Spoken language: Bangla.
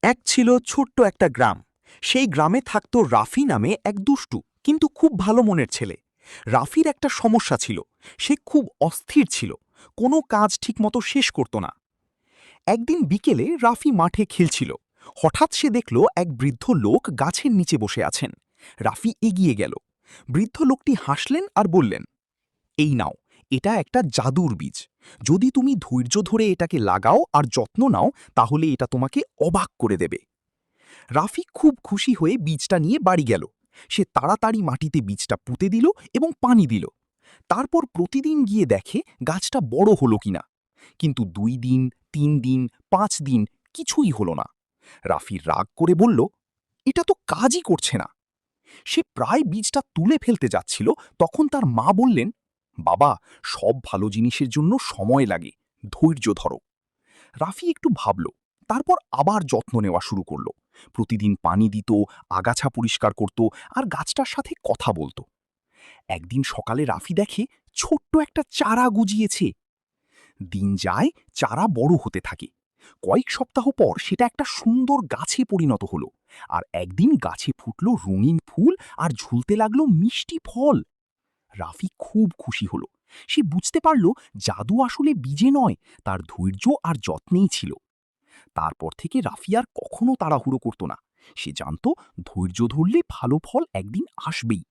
এক ছিল ছোট্ট একটা গ্রাম। সেই গ্রামে থাকত রাফি নামে এক দুষ্টু কিন্তু খুব ভালো মনের ছেলে। রাফির একটা সমস্যা ছিল, সে খুব অস্থির ছিল, কোনো কাজ ঠিকমতো শেষ করত না। একদিন বিকেলে রাফি মাঠে খেলছিল। হঠাৎ সে দেখল এক বৃদ্ধ লোক গাছের নিচে বসে আছেন। রাফি এগিয়ে গেল। বৃদ্ধ লোকটি হাসলেন আর বললেন, এই নাও, এটা একটা জাদুর বীজ। যদি তুমি ধৈর্য ধরে এটাকে লাগাও আর যত্ন নাও, তাহলে এটা তোমাকে অবাক করে দেবে। রাফি খুব খুশি হয়ে বীজটা নিয়ে বাড়ি গেল। সে তাড়াতাড়ি মাটিতে বীজটা পুঁতে দিল এবং পানি দিল। তারপর প্রতিদিন গিয়ে দেখে গাছটা বড় হলো কিনা। কিন্তু 2 দিন, 3 দিন, 5 দিন কিছুই হলো না। রাফি রাগ করে বলল, এটা তো কাজই করছে না। সে প্রায় বীজটা তুলে ফেলতে যাচ্ছিল, তখন তার মা বললেন, বাবা, সব ভালো জিনিসের জন্য সময় লাগে, ধৈর্য ধরো। রাফি একটু ভাবল, তারপর আবার যত্ন নেওয়া শুরু করল। প্রতিদিন পানি দিত, আগাছা পরিষ্কার করত আর গাছটার সাথে কথা বলতো। একদিন সকালে রাফি দেখে ছোট্ট একটা চারা গুজিয়েছে। দিন যায়, চারা বড় হতে থাকে। কয়েক সপ্তাহ পর সেটা একটা সুন্দর গাছে পরিণত হলো। আর একদিন গাছে ফুটল রঙিন ফুল আর ঝুলতে লাগলো মিষ্টি ফল। রাফি খুব খুশি হলো। সে বুঝতে পারল জাদু আসলে বীজে নয়, তার ধৈর্য আর যত্নেই ছিল। তারপর থেকে রাফি আর কখনো তাড়াহুড়ো করত না। সে জানত ধৈর্য ধরলে ভালো ফল একদিন আসবেই।